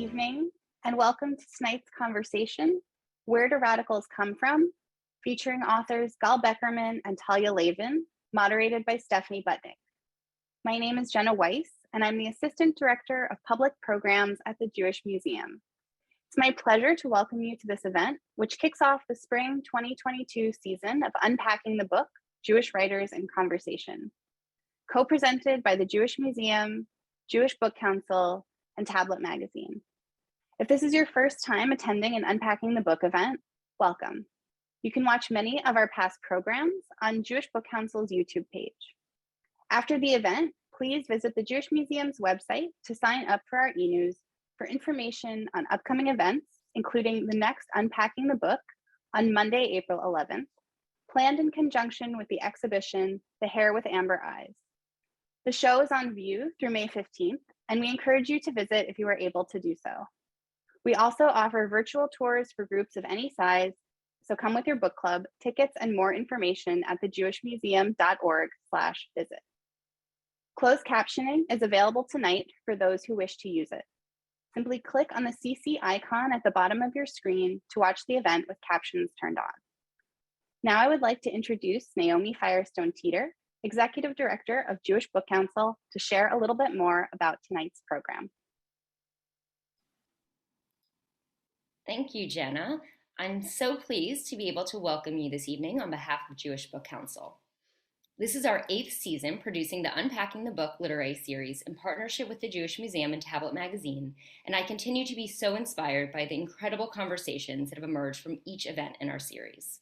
evening, and welcome to tonight's conversation, Where Do Radicals Come From?, featuring authors Gal Beck and Talia Lavin, moderated by Stephanie Butnick. My name is Jenna Weiss, and I'm the Assistant Director of Public Programs at the Jewish Museum. It's my pleasure to welcome you to this event, which kicks off the spring 2022 season of Unpacking the Book, Jewish Writers in Conversation, co-presented by the Jewish Museum, Jewish Book Council, and Tablet Magazine. If this is your first time attending an Unpacking the Book event, welcome. You can watch many of our past programs on Jewish Book Council's YouTube page. After the event, please visit the Jewish Museum's website to sign up for our e-news for information on upcoming events, including the next Unpacking the Book on Monday, April 11th, planned in conjunction with the exhibition, The Hair with Amber Eyes. The show is on view through May 15th, and we encourage you to visit if you are able to do so. We also offer virtual tours for groups of any size, so come with your book club, tickets, and more information at thejewishmuseum.org/visit. Closed captioning is available tonight for those who wish to use it. Simply click on the CC icon at the bottom of your screen to watch the event with captions turned on. Now I would like to introduce Naomi Firestone Teeter, Executive Director of Jewish Book Council, to share a little bit more about tonight's program. Thank you, Jenna. I'm so pleased to be able to welcome you this evening on behalf of Jewish Book Council. This is our 8th season producing the Unpacking the Book literary series in partnership with the Jewish Museum and Tablet Magazine, and I continue to be so inspired by the incredible conversations that have emerged from each event in our series.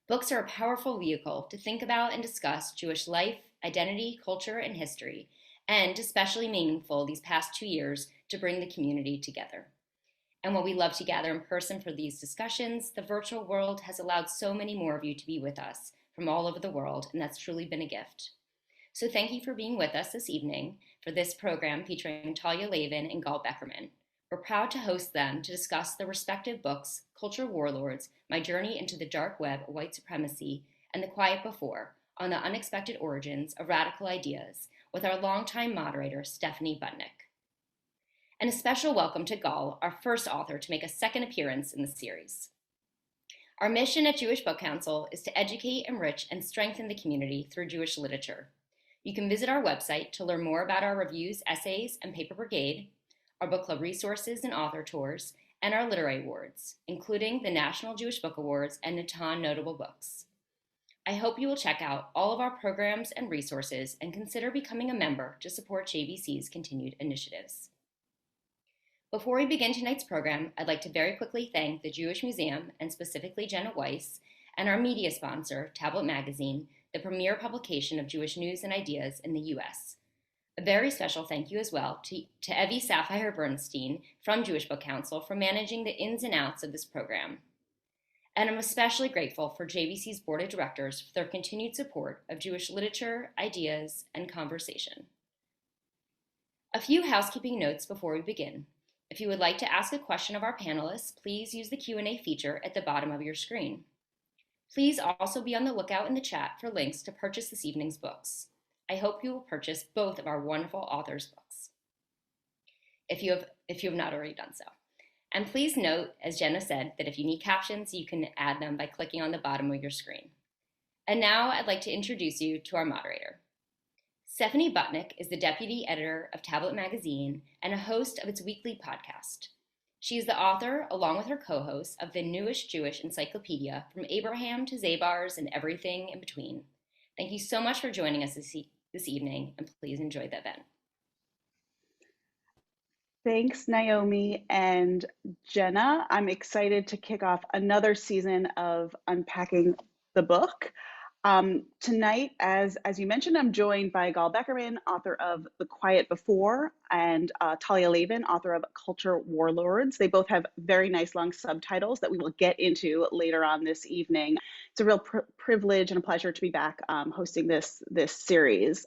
Books are a powerful vehicle to think about and discuss Jewish life, identity, culture, and history, and especially meaningful these past 2 years to bring the community together. And while we love to gather in person for these discussions, the virtual world has allowed so many more of you to be with us from all over the world, and that's truly been a gift. So thank you for being with us this evening for this program featuring Talia Lavin and Gal Beck. We're proud to host them to discuss their respective books, Culture Warlords, My Journey into the Dark Web of White Supremacy, and The Quiet Before, on the unexpected origins of radical ideas, with our longtime moderator, Stephanie Butnick. And a special welcome to Gal, our first author to make a second appearance in the series. Our mission at Jewish Book Council is to educate, enrich, and strengthen the community through Jewish literature. You can visit our website to learn more about our reviews, essays, and paper brigade, our book club resources and author tours, and our literary awards, including the National Jewish Book Awards and tion Notable Books. I hope you will check out all of our programs and resources and consider becoming a member to support JBC's continued initiatives. Before we begin tonight's program, I'd like to very quickly thank the Jewish Museum, and specifically Jenna Weiss, and our media sponsor, Tablet Magazine, the premier publication of Jewish news and ideas in the U.S. A very special thank you as well to Evie Sapphire Bernstein from Jewish Book Council for managing the ins and outs of this program. And I'm especially grateful for JBC's Board of Directors for their continued support of Jewish literature, ideas, and conversation. A few housekeeping notes before we begin. If you would like to ask a question of our panelists, please use the Q&A feature at the bottom of your screen. Please also be on the lookout in the chat for links to purchase this evening's books. I hope you will purchase both of our wonderful authors' books, if you have not already done so. And please note, as Jenna said, that if you need captions, you can add them by clicking on the bottom of your screen. And now I'd like to introduce you to our moderator. Stephanie Butnick is the deputy editor of Tablet Magazine and a host of its weekly podcast. She is the author, along with her co-hosts, of the newest Jewish encyclopedia, From Abraham to Zabars and Everything in Between. Thank you so much for joining us this evening, and please enjoy the event. Thanks, Naomi and Jenna. I'm excited to kick off another season of Unpacking the Book. Tonight, as you mentioned, I'm joined by Gal Beck, author of The Quiet Before, and Talia Lavin, author of Culture Warlords. They both have very nice long subtitles that we will get into later on this evening. It's a real privilege and a pleasure to be back hosting this series.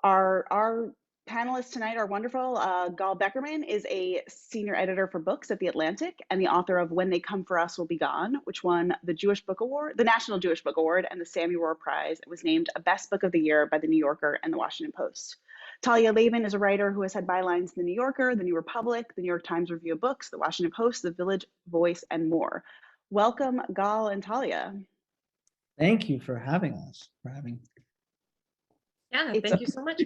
Our panelists tonight are wonderful. Gal Beckerman is a senior editor for books at The Atlantic and the author of When They Come for Us Will Be Gone, which won the Jewish Book Award, the National Jewish Book Award, and the Sami Rohr Prize. It was named a Best Book of the Year by The New Yorker and The Washington Post. Talia Lavin is a writer who has had bylines in The New Yorker, The New Republic, The New York Times Review of Books, The Washington Post, The Village Voice, and more. Welcome, Gal and Talia. Thank you for having us. Yeah, It's thank you so much.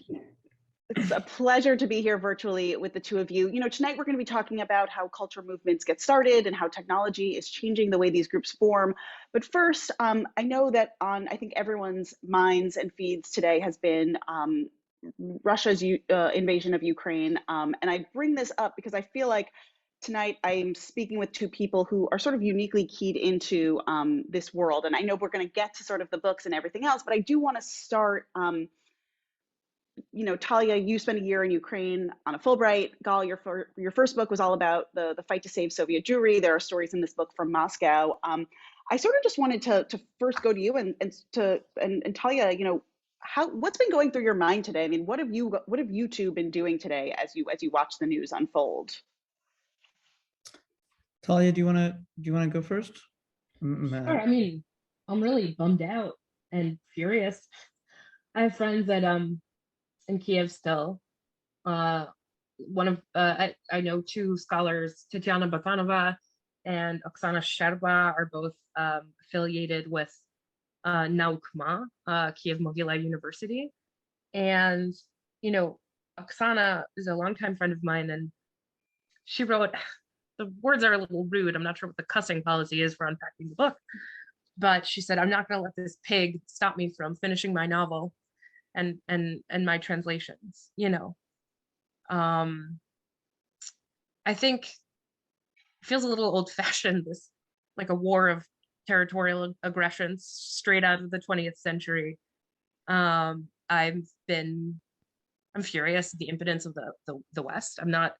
It's a pleasure to be here virtually with the two of you. You know, tonight we're going to be talking about how culture movements get started and how technology is changing the way these groups form. But first, I know that on, I think, everyone's minds and feeds today has been Russia's invasion of Ukraine. And I bring this up because I feel like tonight I'm speaking with two people who are sort of uniquely keyed into this world. And I know we're going to get to sort of the books and everything else, but I do want to start you know, Talia, you spent a year in Ukraine on a Fulbright. Gal, your first book was all about the fight to save Soviet Jewry. There are stories in this book from Moscow. I sort of just wanted to first go to you and Talia, you know, what's been going through your mind today? I mean, what have you two been doing today as you watch the news unfold? Talia, do you want to go first? Sure. I mean, I'm really bummed out and furious. I have friends that in Kiev still. I know two scholars, Tatiana Bakanova and Oksana Sherba, are both affiliated with Naukma, Kiev Mogila University. And, you know, Oksana is a longtime friend of mine, and she wrote, the words are a little rude, I'm not sure what the cussing policy is for unpacking the book, but she said, I'm not going to let this pig stop me from finishing my novel and my translations, you know. I think it feels a little old-fashioned, this like a war of territorial aggression straight out of the 20th century. I'm furious at the impotence of the West. I'm not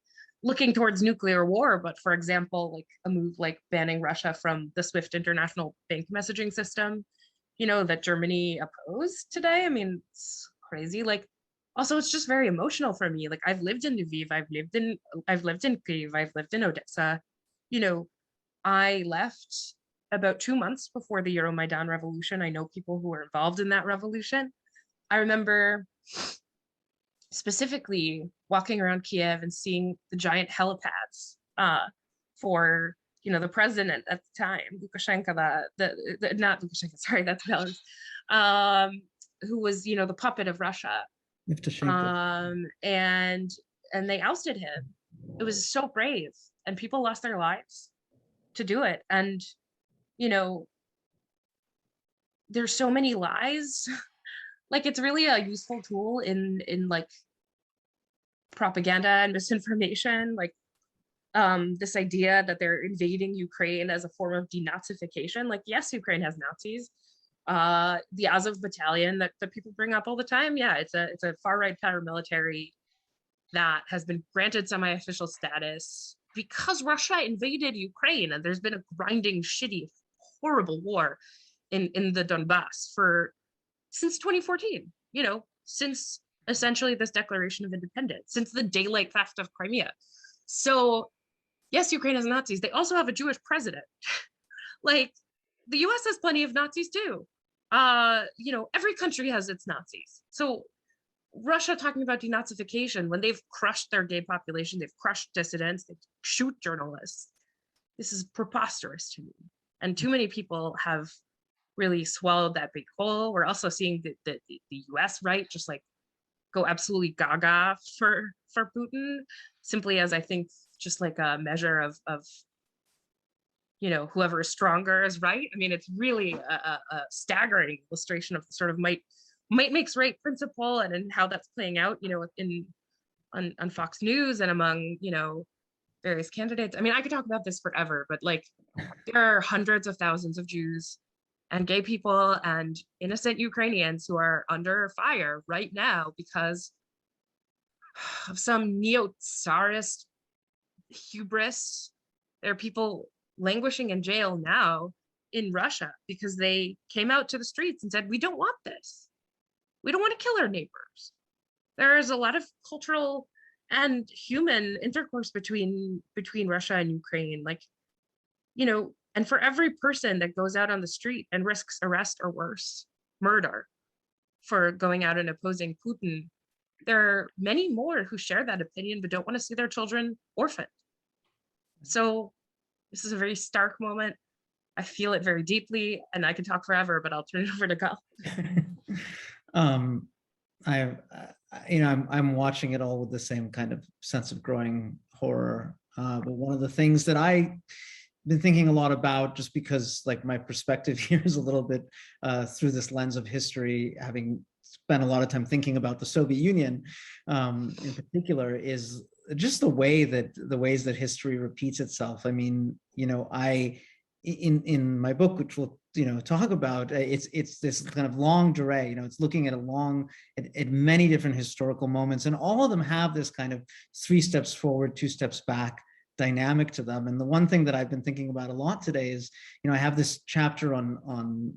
looking towards nuclear war, but for example, like a move like banning Russia from the SWIFT international bank messaging system, you know, that Germany opposed today. I mean, it's crazy. Like, also, it's just very emotional for me. Like, I've lived in Lviv, I've lived in Kyiv, I've lived in Odessa. You know, I left about 2 months before the Euromaidan revolution. I know people who were involved in that revolution. I remember specifically walking around Kiev and seeing the giant helipads for, you know, the president at the time, Lukashenko, not Lukashenko, sorry, that's Belarus, who was, you know, the puppet of Russia. And they ousted him. It was so brave, and people lost their lives to do it. And, you know, there's so many lies. Like, it's really a useful tool in like propaganda and misinformation. Like, this idea that they're invading Ukraine as a form of denazification. Like, yes, Ukraine has Nazis. The Azov battalion that people bring up all the time. Yeah, it's a far-right paramilitary that has been granted semi-official status because Russia invaded Ukraine, and there's been a grinding, shitty, horrible war in the Donbass since 2014, you know, since essentially this declaration of independence, since the daylight theft of Crimea. So yes, Ukraine has Nazis. They also have a Jewish president. Like, the US has plenty of Nazis too. You know, every country has its Nazis. So Russia talking about denazification when they've crushed their gay population, they've crushed dissidents, they shoot journalists. This is preposterous to me. And too many people have really swallowed that big hole. We're also seeing the US right just like go absolutely gaga for Putin, simply as, I think, just like a measure of you know, whoever is stronger is right. I mean, it's really a staggering illustration of the sort of might makes right principle, and how that's playing out, you know, on Fox News and among, you know, various candidates. I mean, I could talk about this forever, but like, there are hundreds of thousands of Jews and gay people and innocent Ukrainians who are under fire right now because of some neo-tsarist hubris. There are people languishing in jail now in Russia because they came out to the streets and said, we don't want this. We don't want to kill our neighbors. There is a lot of cultural and human intercourse between Russia and Ukraine. Like, you know, and for every person that goes out on the street and risks arrest or worse, murder, for going out and opposing Putin, there are many more who share that opinion but don't want to see their children orphaned. So this is a very stark moment. I feel it very deeply, and I can talk forever, but I'll turn it over to Gal. I'm watching it all with the same kind of sense of growing horror. But one of the things that I've been thinking a lot about, just because like my perspective here is a little bit through this lens of history, having spent a lot of time thinking about the Soviet Union in particular, is just the ways that history repeats itself. I mean, in my book, which we'll talk about, it's this kind of longue durée. It's looking at at many different historical moments, and all of them have this kind of 3 steps forward, 2 steps back dynamic to them. And the one thing that I've been thinking about a lot today is, I have this chapter on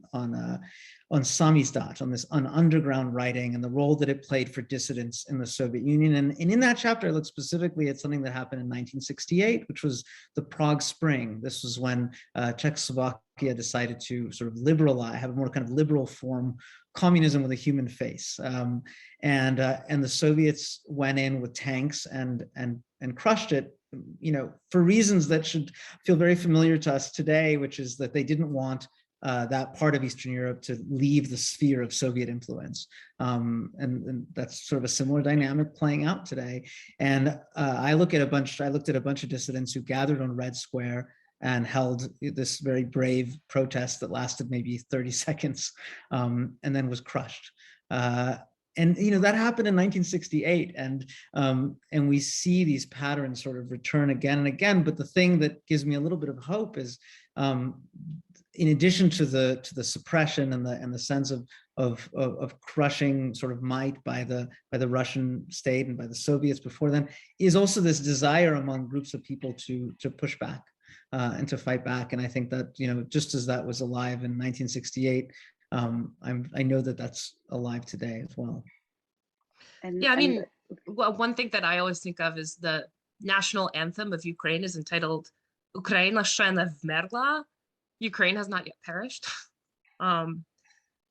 samizdat, on underground writing and the role that it played for dissidents in the Soviet Union. And in that chapter, I look specifically at something that happened in 1968, which was the Prague Spring. This was when Czechoslovakia decided to sort of have a more kind of liberal form, communism with a human face. And the Soviets went in with tanks and crushed it, for reasons that should feel very familiar to us today, which is that they didn't want that part of Eastern Europe to leave the sphere of Soviet influence. And that's sort of a similar dynamic playing out today. And I looked at a bunch of dissidents who gathered on Red Square and held this very brave protest that lasted maybe 30 seconds and then was crushed. And that happened in 1968, and we see these patterns sort of return again and again. But the thing that gives me a little bit of hope is, in addition to the suppression and the sense of crushing sort of might by the Russian state and by the Soviets before then, is also this desire among groups of people to push back and to fight back. And I think that just as that was alive in 1968. I know that that's alive today as well. Well, one thing that I always think of is the national anthem of Ukraine is entitled Ukraina ще не вмерла, Ukraine has not yet perished,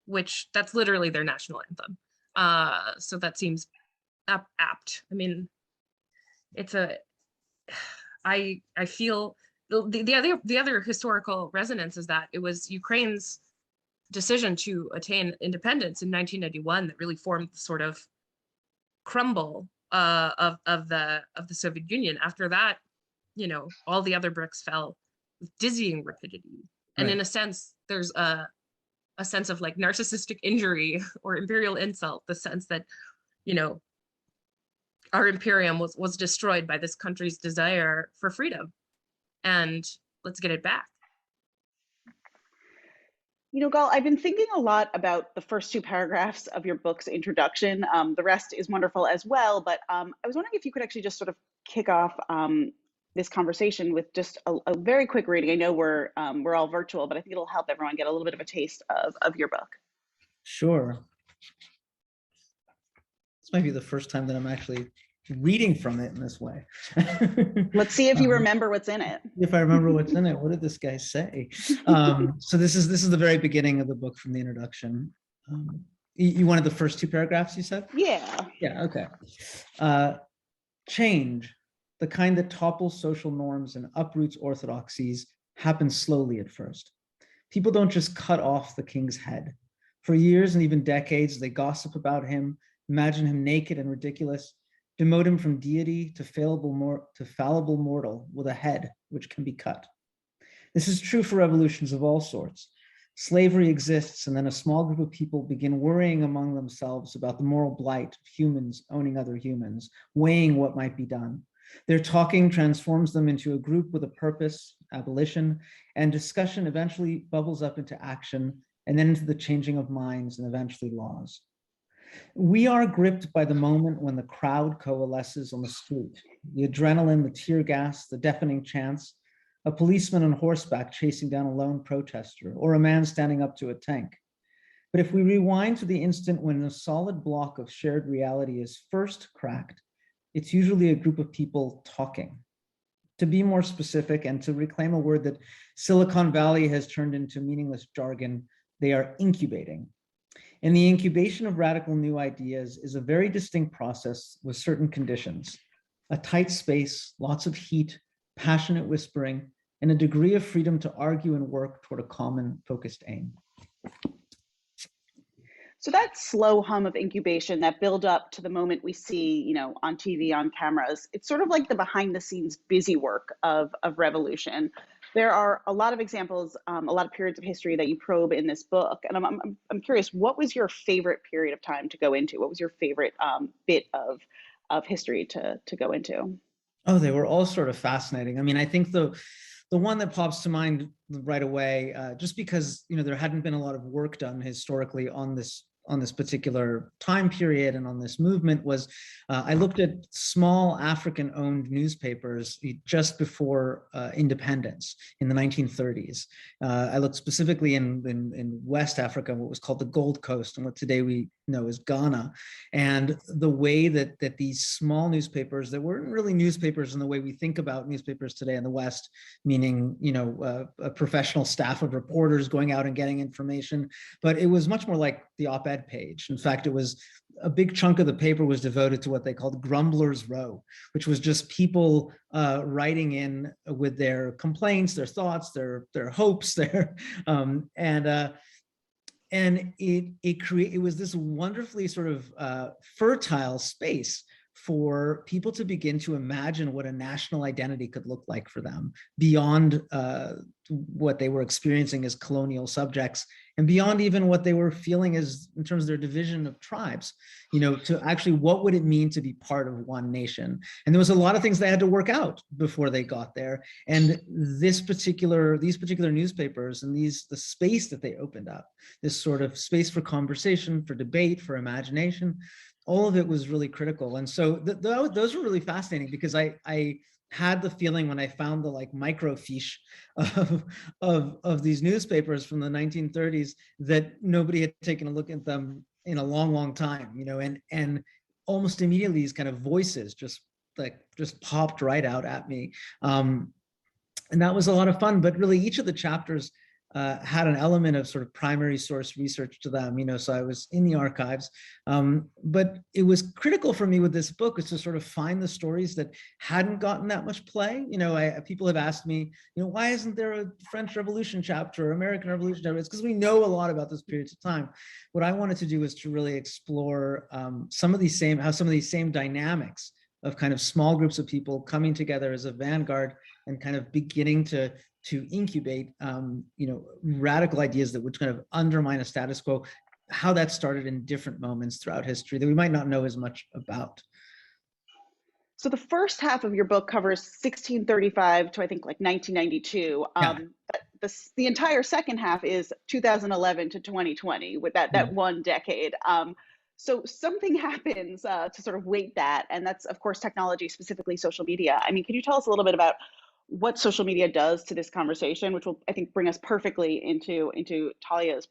which that's literally their national anthem. So that seems apt. I mean, I feel the other historical resonance is that it was Ukraine's decision to attain independence in 1991 that really formed the sort of crumble of the Soviet Union. After that, all the other bricks fell with dizzying rapidity. And in a sense, there's a sense of like narcissistic injury or imperial insult, the sense that, our imperium was destroyed by this country's desire for freedom. And let's get it back. Gal, I've been thinking a lot about the first 2 paragraphs of your book's introduction. The rest is wonderful as well, but I was wondering if you could actually just sort of kick off this conversation with just a very quick reading. I know we're all virtual, but I think it'll help everyone get a little bit of a taste of your book. Sure. This might be the first time that I'm actually reading from it in this way. Let's see if you remember what's in it. If I remember what's in it. What did this guy say? So this is the very beginning of the book from the introduction. You wanted the first 2 paragraphs, you said? Yeah. Yeah, okay. Change, the kind that topples social norms and uproots orthodoxies, happens slowly at first. People don't just cut off the king's head. For years and even decades, they gossip about him, imagine him naked and ridiculous, demote him from deity to fallible mortal with a head which can be cut. This is true for revolutions of all sorts. Slavery exists, and then a small group of people begin worrying among themselves about the moral blight of humans owning other humans, weighing what might be done. Their talking transforms them into a group with a purpose, abolition, and discussion eventually bubbles up into action, and then into the changing of minds and eventually laws. We are gripped by the moment when the crowd coalesces on the street, the adrenaline, the tear gas, the deafening chants, a policeman on horseback chasing down a lone protester, or a man standing up to a tank. But if we rewind to the instant when a solid block of shared reality is first cracked, it's usually a group of people talking. To be more specific and to reclaim a word that Silicon Valley has turned into meaningless jargon, they are incubating. And the incubation of radical new ideas is a very distinct process with certain conditions: a tight space, lots of heat, passionate whispering, and a degree of freedom to argue and work toward a common focused aim. So that slow hum of incubation, that build up to the moment we see, on TV, on cameras, it's sort of like the behind the scenes busy work of revolution. There are a lot of examples, a lot of periods of history that you probe in this book. And I'm curious, what was your favorite period of time to go into? What was your favorite bit of history to go into? Oh, they were all sort of fascinating. I mean, I think the one that pops to mind right away, just because there hadn't been a lot of work done historically on this particular time period and on this movement, was I looked at small African-owned newspapers just before independence in the 1930s. I looked specifically in West Africa, what was called the Gold Coast, and what today we know as Ghana. And the way that these small newspapers that weren't really newspapers in the way we think about newspapers today in the West, meaning a professional staff of reporters going out and getting information, but it was much more like the op-ed page. In fact, it was a big chunk of the paper was devoted to what they called Grumbler's Row, which was just people writing in with their complaints, their thoughts, their hopes, and it was this wonderfully sort of fertile space for people to begin to imagine what a national identity could look like for them beyond what they were experiencing as colonial subjects, and beyond even what they were feeling as in terms of their division of tribes, to actually what would it mean to be part of one nation. And there was a lot of things they had to work out before they got there. And these particular newspapers and the space that they opened up, this sort of space for conversation, for debate, for imagination, all of it was really critical. And so those were really fascinating, because I had the feeling when I found the microfiche of these newspapers from the 1930s that nobody had taken a look at them in a long, long time, and almost immediately these kind of voices just popped right out at me. And that was a lot of fun, but really each of the chapters had an element of sort of primary source research to them, so I was in the archives. But it was critical for me with this book is to sort of find the stories that hadn't gotten that much play. People have asked me, why isn't there a French Revolution chapter or American Revolution chapter? It's because we know a lot about those periods of time. What I wanted to do was to really explore how some of these same dynamics of kind of small groups of people coming together as a vanguard and kind of beginning to incubate, radical ideas that would kind of undermine a status quo, how that started in different moments throughout history that we might not know as much about. So the first half of your book covers 1635 to I think 1992. Yeah. The entire second half is 2011 to 2020, with that one decade. So something happens to sort of weight that, and that's of course technology, specifically social media. I mean, can you tell us a little bit about what social media does to this conversation, which will, I think, bring us perfectly into Talia's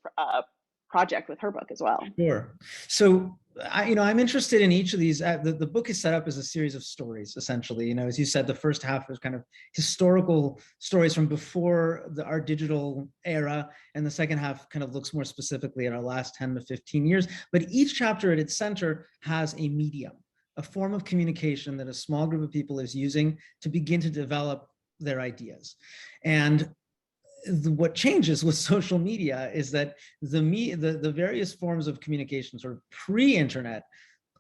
project with her book as well? Sure. So, I'm interested in each of these. The book is set up as a series of stories, essentially. As you said, the first half is kind of historical stories from before our digital era, and the second half kind of looks more specifically at our last 10 to 15 years. But each chapter at its center has a medium, a form of communication that a small group of people is using to begin to develop their ideas. And what changes with social media is that the various forms of communication, sort of pre-internet,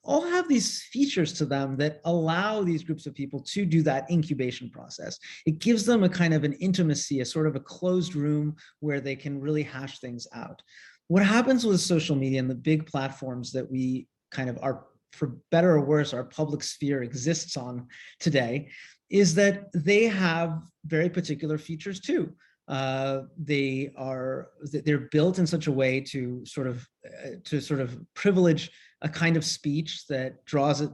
all have these features to them that allow these groups of people to do that incubation process. It gives them a kind of an intimacy, a sort of a closed room where they can really hash things out. What happens with social media and the big platforms that we kind of are, for better or worse, our public sphere exists on today, is that they have very particular features too. They're built in such a way to sort of privilege a kind of speech that draws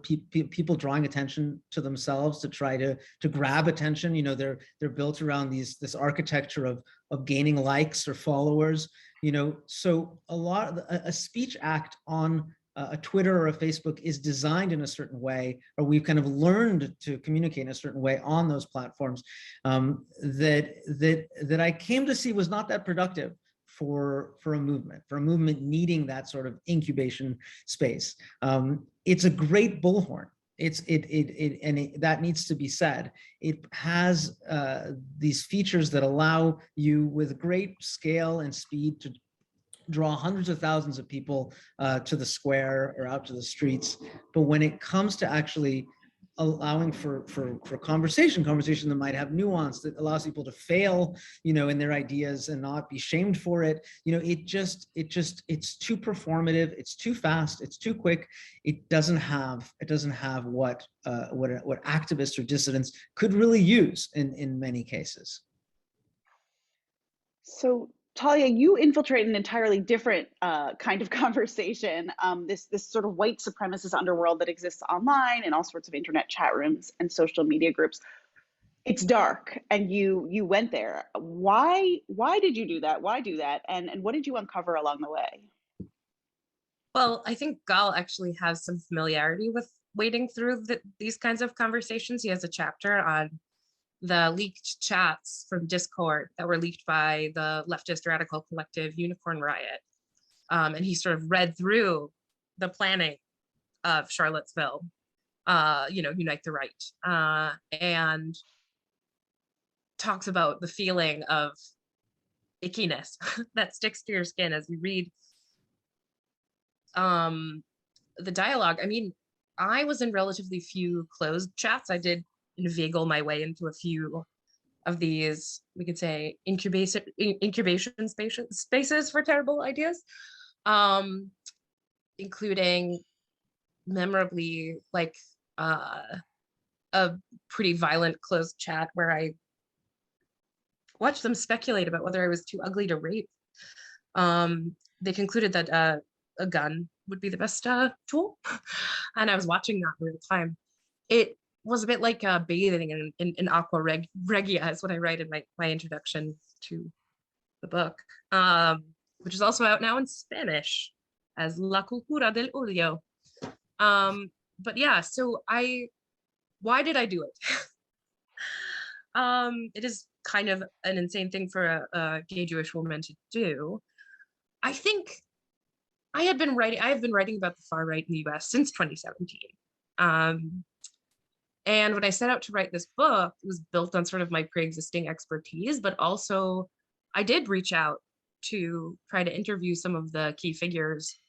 people drawing attention to themselves to try to grab attention. They're built around this architecture of gaining likes or followers. So a speech act on a Twitter or a Facebook is designed in a certain way, or we've kind of learned to communicate in a certain way on those platforms that I came to see was not that productive for a movement needing that sort of incubation space. It's a great bullhorn. That needs to be said. It has these features that allow you with great scale and speed to draw hundreds of thousands of people to the square or out to the streets. But when it comes to actually allowing for conversation that might have nuance, that allows people to fail, in their ideas and not be shamed for it, it's too performative, it's too fast, it's too quick. It doesn't have what activists or dissidents could really use in many cases. So Talia, you infiltrate an entirely different kind of conversation, this sort of white supremacist underworld that exists online in all sorts of internet chat rooms and social media groups. It's dark, and you went there. Why did you do that? Why do that? And what did you uncover along the way? Well, I think Gal actually has some familiarity with wading through these kinds of conversations. He has a chapter on the leaked chats from Discord that were leaked by the leftist radical collective Unicorn Riot. And he sort of read through the planning of Charlottesville, Unite the Right, and talks about the feeling of ickiness that sticks to your skin as you read the dialogue. I mean, I was in relatively few closed chats. I did inveigle my way into a few of these, we could say, incubation spaces for terrible ideas, including memorably like a pretty violent closed chat where I watched them speculate about whether I was too ugly to rape. They concluded that a gun would be the best tool, and I was watching that in real time. It was a bit like bathing in aqua regia, is what I write in my introduction to the book, which is also out now in Spanish as La Cultura del Odio. But yeah, so why did I do it? It is kind of an insane thing for a gay Jewish woman to do. I think I have been writing about the far right in the US since 2017. And when I set out to write this book, it was built on sort of my pre-existing expertise, but also I did reach out to try to interview some of the key figures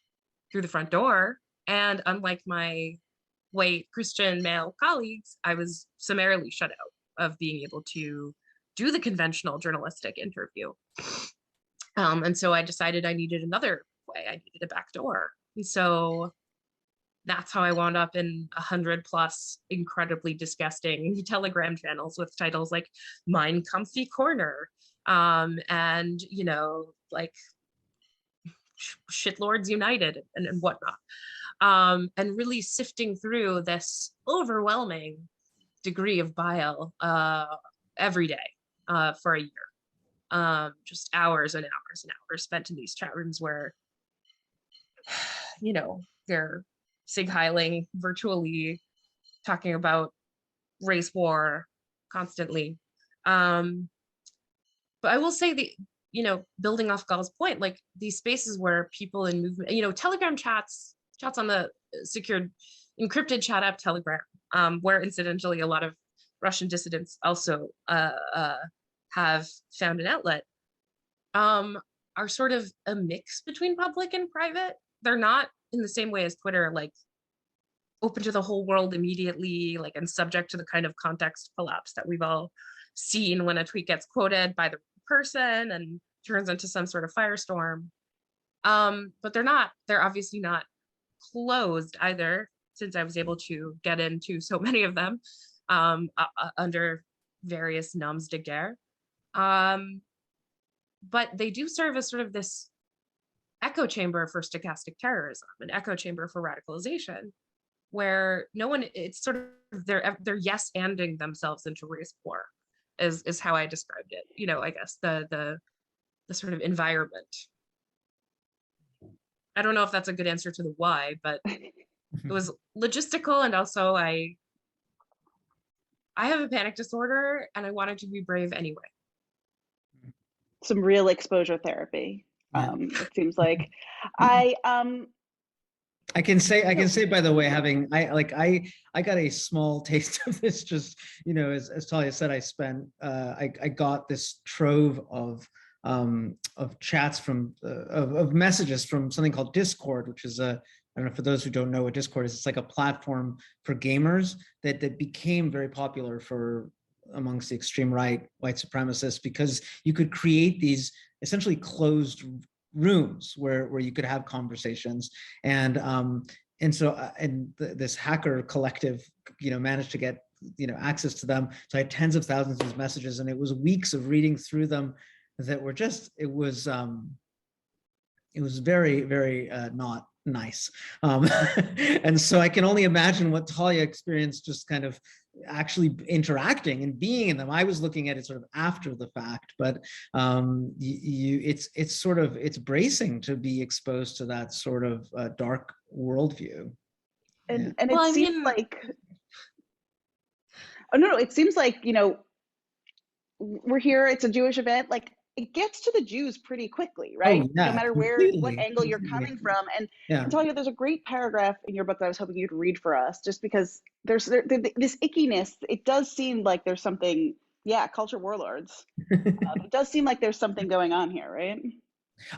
through the front door. And unlike my white Christian male colleagues, I was summarily shut out of being able to do the conventional journalistic interview. And so I decided I needed another way. I needed a back door. And so that's how I wound up in 100+ incredibly disgusting Telegram channels with titles like Mine Comfy Corner, and, like Shitlords United and whatnot. And really sifting through this overwhelming degree of bile every day for a year. Just hours and hours and hours spent in these chat rooms where, they're sig heiling virtually, talking about race war constantly. But I will say building off Gal's point, like these spaces where people in movement, Telegram chats on the secured encrypted chat app Telegram, where incidentally a lot of Russian dissidents also have found an outlet, are sort of a mix between public and private. They're not in the same way as Twitter, like open to the whole world immediately, like, and subject to the kind of context collapse that we've all seen when a tweet gets quoted by the person and turns into some sort of firestorm. But they're obviously not closed either, since I was able to get into so many of them under various noms de guerre. But they do serve as sort of this echo chamber for stochastic terrorism, an echo chamber for radicalization, where it's sort of they're yes-anding themselves into race war, is how I described it. I guess the sort of environment. I don't know if that's a good answer to the why, but it was logistical, and also I have a panic disorder and I wanted to be brave anyway. Some real exposure therapy. It seems like I I can say by the way, I got a small taste of this, just, as Talia said, I got this trove of chats of messages from something called Discord, which is I don't know, for those who don't know what Discord is, it's like a platform for gamers that became very popular amongst the extreme right, white supremacists, because you could create these essentially closed rooms where you could have conversations, and this hacker collective managed to get access to them. So I had tens of thousands of messages, and it was weeks of reading through them that were just, it was very, very not nice. And so I can only imagine what Talia experienced, just kind of actually interacting and being in them. I was looking at it sort of after the fact, but it's bracing to be exposed to that sort of dark worldview. And it seems like, oh no, it seems like, we're here, it's a Jewish event, like it gets to the Jews pretty quickly, right? Oh, yeah, no matter what angle you're coming from. And Talia, there's a great paragraph in your book that I was hoping you'd read for us, just because there's this ickiness. It does seem like there's something, culture warlords. It does seem like there's something going on here, right?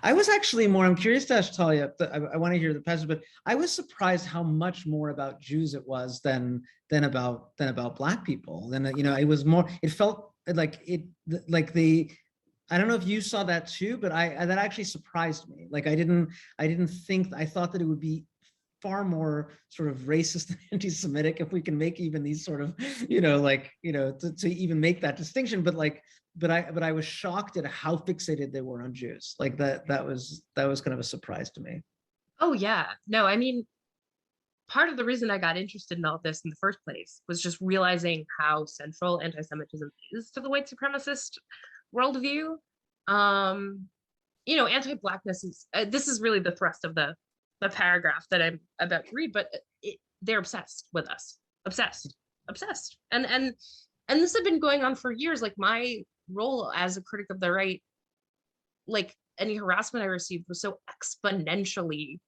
I was actually I'm curious to ask Talia, I want to hear the passage, but I was surprised how much more about Jews it was than about Black people. Then, it was more, it felt like I don't know if you saw that too, but that actually surprised me. Like I thought that it would be far more sort of racist and anti-Semitic, if we can make even these sort of, to even make that distinction. But I was shocked at how fixated they were on Jews. Like that was kind of a surprise to me. Oh yeah, no, I mean, part of the reason I got interested in all this in the first place was just realizing how central anti-Semitism is to the white supremacist worldview. Anti-Blackness is, this is really the thrust of the paragraph that I'm about to read, but they're obsessed with us, obsessed. And this had been going on for years. Like my role as a critic of the right, like any harassment I received was so exponentially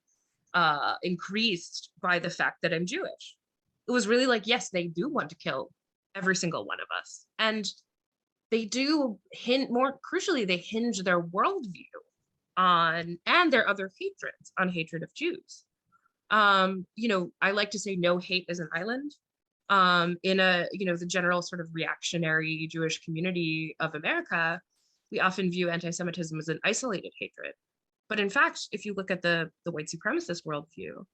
increased by the fact that I'm Jewish. It was really like, yes, they do want to kill every single one of us. And they do more crucially, they hinge their worldview on, and their other hatreds on, hatred of Jews. I like to say no hate is an island. In the general sort of reactionary Jewish community of America, we often view anti-Semitism as an isolated hatred. But in fact, if you look at the white supremacist worldview,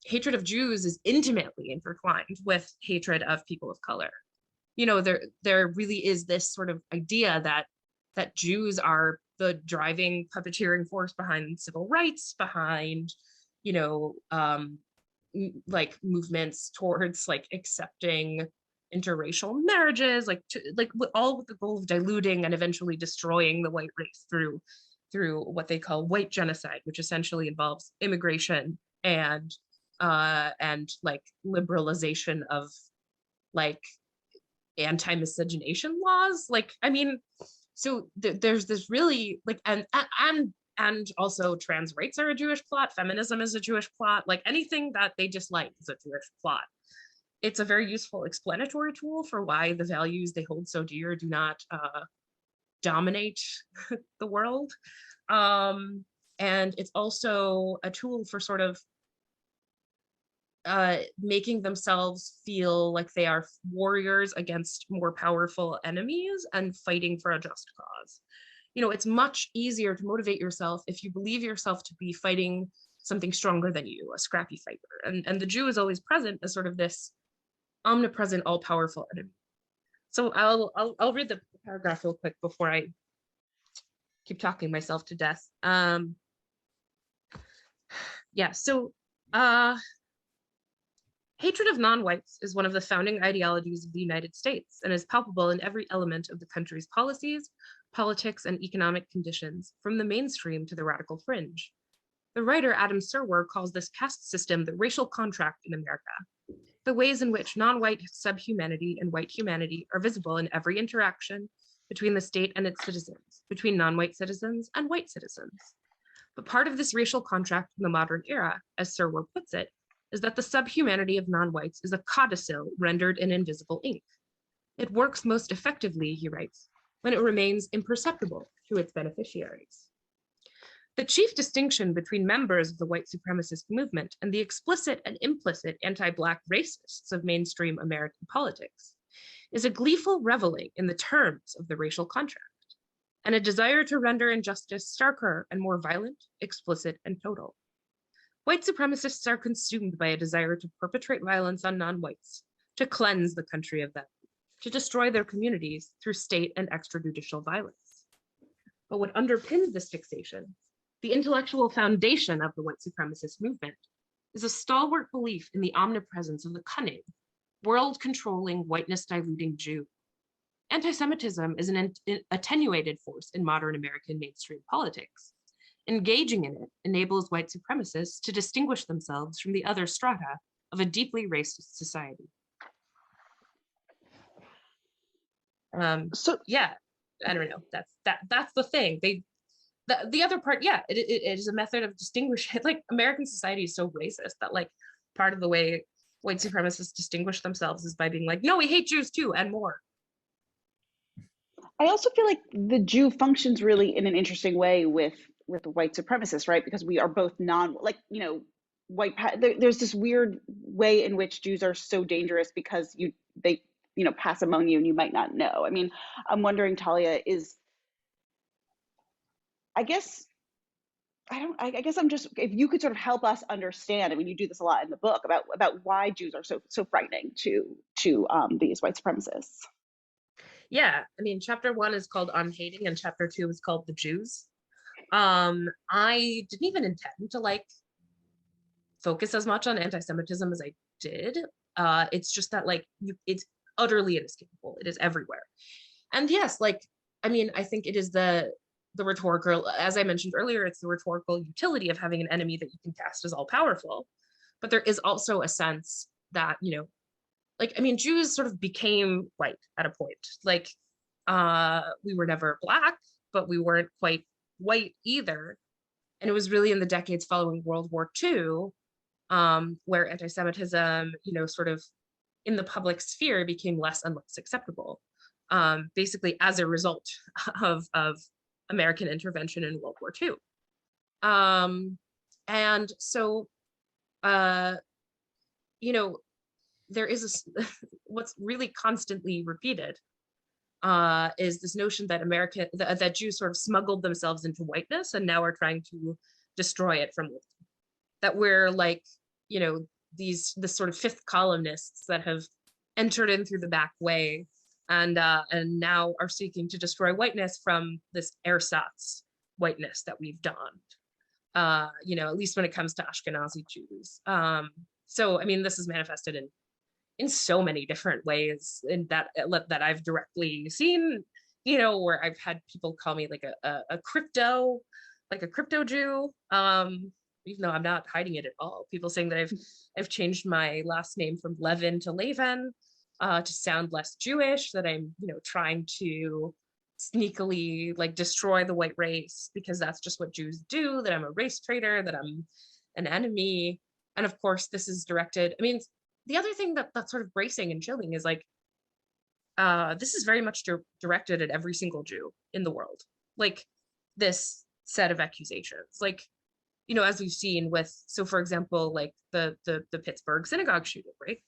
hatred of Jews is intimately intertwined with hatred of people of color. There really is this sort of idea that Jews are the driving puppeteering force behind civil rights, behind, like movements towards like accepting interracial marriages, all with the goal of diluting and eventually destroying the white race through what they call white genocide, which essentially involves immigration and like liberalization of like anti-miscegenation laws. So there's this really like, and also trans rights are a Jewish plot, feminism is a Jewish plot, like anything that they dislike is a Jewish plot. It's a very useful explanatory tool for why the values they hold so dear do not dominate the world. And it's also a tool for sort of making themselves feel like they are warriors against more powerful enemies and fighting for a just cause. It's much easier to motivate yourself if you believe yourself to be fighting something stronger than you, a scrappy fighter. And the Jew is always present as sort of this omnipresent, all-powerful enemy. So I'll read the paragraph real quick before I keep talking myself to death. Hatred of non-whites is one of the founding ideologies of the United States and is palpable in every element of the country's policies, politics, and economic conditions, from the mainstream to the radical fringe. The writer Adam Serwer calls this caste system the racial contract in America, the ways in which non-white subhumanity and white humanity are visible in every interaction, between the state and its citizens, between non-white citizens and white citizens. But part of this racial contract in the modern era, as Sir Rohr puts it, is that the subhumanity of non-whites is a codicil rendered in invisible ink. It works most effectively, he writes, when it remains imperceptible to its beneficiaries. The chief distinction between members of the white supremacist movement and the explicit and implicit anti-Black racists of mainstream American politics is a gleeful reveling in the terms of the racial contract, and a desire to render injustice starker and more violent, explicit, and total. White supremacists are consumed by a desire to perpetrate violence on non-whites, to cleanse the country of them, to destroy their communities through state and extrajudicial violence. But what underpins this fixation, the intellectual foundation of the white supremacist movement, is a stalwart belief in the omnipresence of the cunning, world-controlling, whiteness-diluting Jew. Anti-Semitism is an attenuated force in modern American mainstream politics. Engaging in it enables white supremacists to distinguish themselves from the other strata of a deeply racist society. So yeah, I don't know. That's the thing. The other part, yeah, it is a method of distinguishing. Like, American society is so racist that, like, part of the way white supremacists distinguish themselves is by being like, no, we hate Jews too, and more. I also feel like the Jew functions really in an interesting way with white supremacists, right? Because we are both there's this weird way in which Jews are so dangerous because they pass among you and you might not know. I mean, I'm wondering, Talia, I guess I'm just, if you could sort of help us understand, I mean, you do this a lot in the book about why Jews are so frightening to these white supremacists. Yeah, I mean, chapter 1 is called On Hating and chapter 2 is called The Jews. I didn't even intend to focus as much on anti-Semitism as I did. It's just that it's utterly inescapable. It is everywhere. And yes, I mean, I think it is the rhetorical, as I mentioned earlier, it's the rhetorical utility of having an enemy that you can cast as all powerful. But there is also a sense that, I mean, Jews sort of became white at a point. We were never Black, but we weren't quite white either. And it was really in the decades following World War II, where anti-Semitism, sort of in the public sphere became less and less acceptable, basically as a result of American intervention in World War II. And so, there is what's really constantly repeated is this notion that that Jews sort of smuggled themselves into whiteness and now are trying to destroy it from within. That we're this sort of fifth columnists that have entered in through the back way and now are seeking to destroy whiteness from this ersatz whiteness that we've donned. At least when it comes to Ashkenazi Jews. So I mean, this is manifested in so many different ways in that I've directly seen, where I've had people call me a crypto Jew, even though I'm not hiding it at all. People saying that I've changed my last name from Levin to Lavin to sound less Jewish, that I'm, trying to sneakily destroy the white race because that's just what Jews do, that I'm a race traitor, that I'm an enemy. And of course, this is directed, I mean, the other thing that's sort of bracing and chilling is this is very much directed at every single Jew in the world. This set of accusations, as we've seen with, so for example, the Pittsburgh synagogue shooting, right?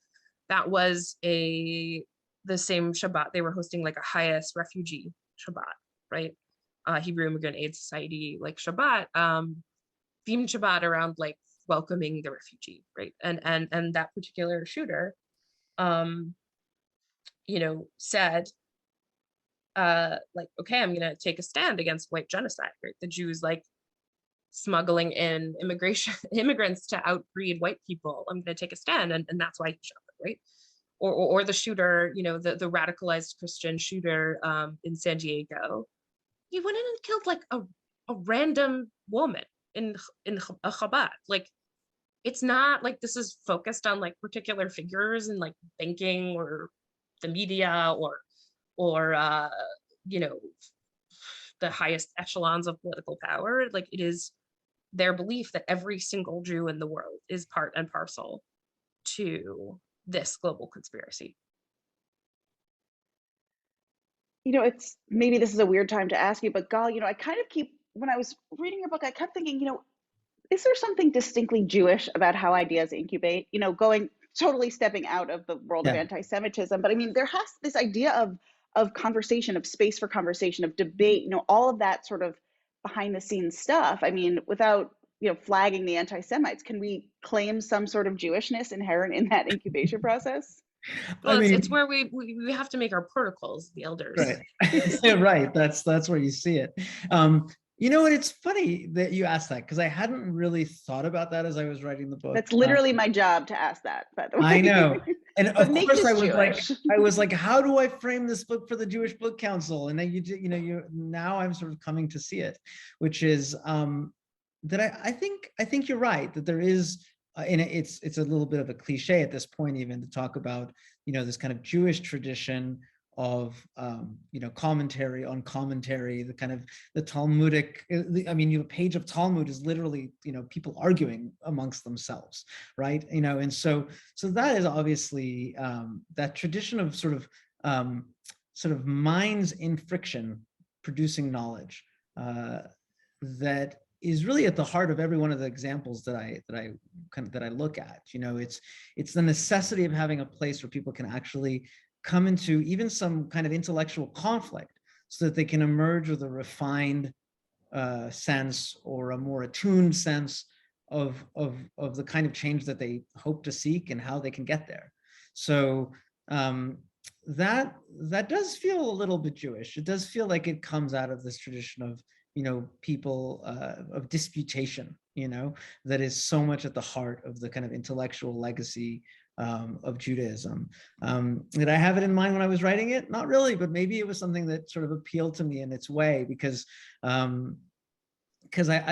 That was the same Shabbat. They were hosting a highest refugee Shabbat, right? Hebrew Immigrant Aid Society, Shabbat, themed Shabbat around welcoming the refugee, right? And that particular shooter, said, okay, I'm gonna take a stand against white genocide, right? The Jews smuggling in immigrants to outbreed white people. I'm gonna take a stand, and that's why he shot them, right? Or the shooter, the radicalized Christian shooter in San Diego, he went in and killed a random woman in a Chabad. It's not this is focused on particular figures in banking or the media or you know, the highest echelons of political power. Like, it is their belief that every single Jew in the world is part and parcel to this global conspiracy. It's maybe this is a weird time to ask you, but Gal, I kind of when I was reading your book, I kept thinking, is there something distinctly Jewish about how ideas incubate? Totally stepping out of the world of Yeah. anti-Semitism, but I mean, there has this idea of conversation, of space for conversation, of debate, all of that sort of behind the scenes stuff. I mean, without flagging the anti-Semites, can we claim some sort of Jewishness inherent in that incubation process? Well, I mean, it's where we have to make our protocols, the elders. right. Yeah, right. That's where you see it. And it's funny that you asked that, because I hadn't really thought about that as I was writing the book. That's literally my job, to ask that, by the way. I know. And of course I was like, how do I frame this book for the Jewish Book Council? And then now I'm sort of coming to see it, which is that I think you're right, that there is, and it's a little bit of a cliche at this point even to talk about, this kind of Jewish tradition of commentary on commentary, the kind of the Talmudic, a page of Talmud is literally people arguing amongst themselves, right? And so that is obviously that tradition of sort of minds in friction producing knowledge that is really at the heart of every one of the examples that I look at. It's the necessity of having a place where people can actually come into even some kind of intellectual conflict so that they can emerge with a refined sense or a more attuned sense of the kind of change that they hope to seek and how they can get there. So that does feel a little bit Jewish. It does feel like it comes out of this tradition of people of disputation, that is so much at the heart of the kind of intellectual legacy of Judaism. Did I have it in mind when I was writing it? Not really, but maybe it was something that sort of appealed to me in its way, because I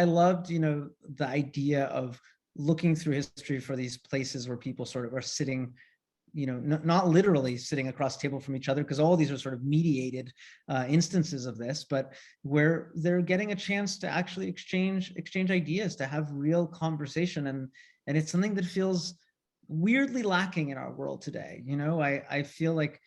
loved, the idea of looking through history for these places where people sort of are sitting, not literally sitting across the table from each other, because all these are sort of mediated instances of this, but where they're getting a chance to actually exchange ideas, to have real conversation. And it's something that feels weirdly lacking in our world today. I feel like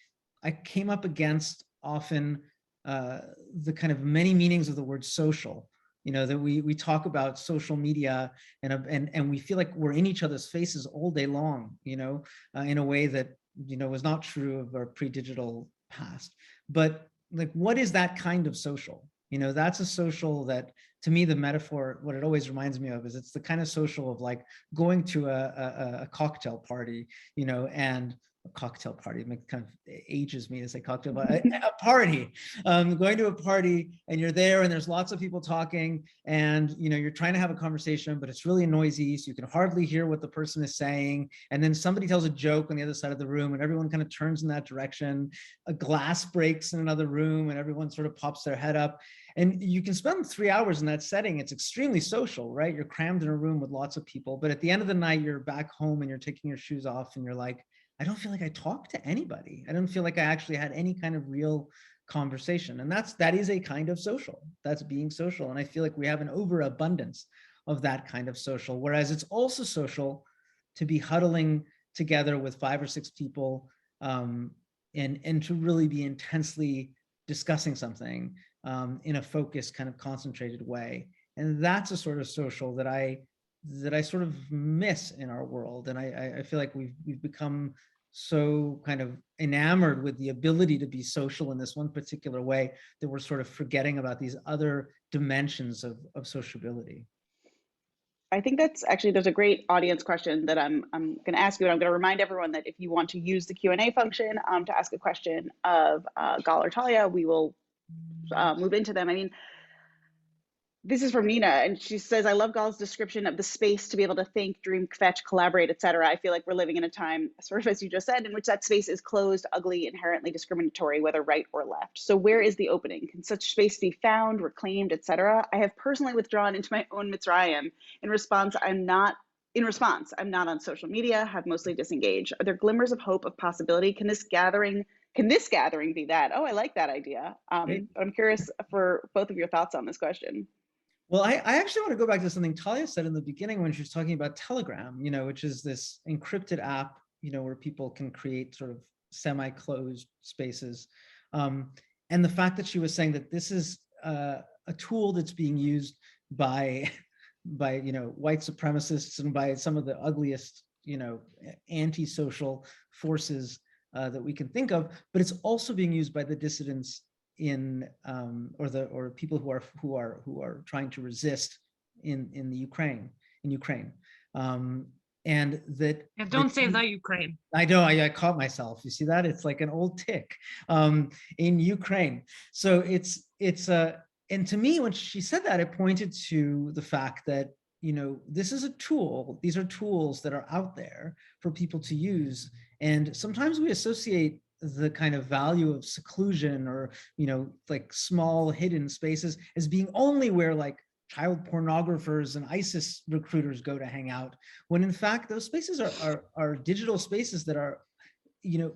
I came up against often the kind of many meanings of the word social, that we talk about social media and we feel like we're in each other's faces all day long, in a way that, was not true of our pre-digital past. But like, what is that kind of social? That's a social that, to me, the metaphor, what it always reminds me of is it's the kind of social of like going to a cocktail party, and a cocktail party, it kind of ages me to say cocktail, but a party, going to a party and you're there and there's lots of people talking and, you're trying to have a conversation, but it's really noisy. So you can hardly hear what the person is saying. And then somebody tells a joke on the other side of the room and everyone kind of turns in that direction. A glass breaks in another room and everyone sort of pops their head up. And you can spend 3 hours in that setting. It's extremely social, right? You're crammed in a room with lots of people, but at the end of the night, you're back home and you're taking your shoes off and you're like, I don't feel like I talked to anybody. I don't feel like I actually had any kind of real conversation. And that is a kind of social. That's being social. And I feel like we have an overabundance of that kind of social, whereas it's also social to be huddling together with 5 or 6 people and to really be intensely discussing something in a focused, kind of concentrated way. And that's a sort of social that I sort of miss in our world. And I feel like we've become so kind of enamored with the ability to be social in this one particular way that we're sort of forgetting about these other dimensions of sociability. I think there's a great audience question that I'm going to ask you, and I'm going to remind everyone that if you want to use the Q&A function to ask a question of Gal or Talia, we will move into them. I mean, this is from Nina, and she says, I love Gal's description of the space to be able to think, dream, fetch, collaborate, etc. I feel like we're living in a time, sort of as you just said, in which that space is closed, ugly, inherently discriminatory, whether right or left. So where is the opening? Can such space be found, reclaimed, etc.? I have personally withdrawn into my own Mitzrayim. In response, I'm not on social media, have mostly disengaged. Are there glimmers of hope, of possibility? Can this gathering can this gathering be that? Oh, I like that idea. Great. I'm curious for both of your thoughts on this question. Well, I actually want to go back to something Talia said in the beginning when she was talking about Telegram, which is this encrypted app, where people can create sort of semi-closed spaces. And the fact that she was saying that this is a tool that's being used by white supremacists and by some of the ugliest, antisocial forces that we can think of, but it's also being used by the dissidents or people who are trying to resist in Ukraine. And that don't say the Ukraine. I know, I caught myself. You see that? It's like an old tick in Ukraine. So and to me, when she said that, it pointed to the fact that, this is a tool. These are tools that are out there for people to use. And sometimes we associate the kind of value of seclusion or, like small hidden spaces as being only where like child pornographers and ISIS recruiters go to hang out, when in fact those spaces are digital spaces that are,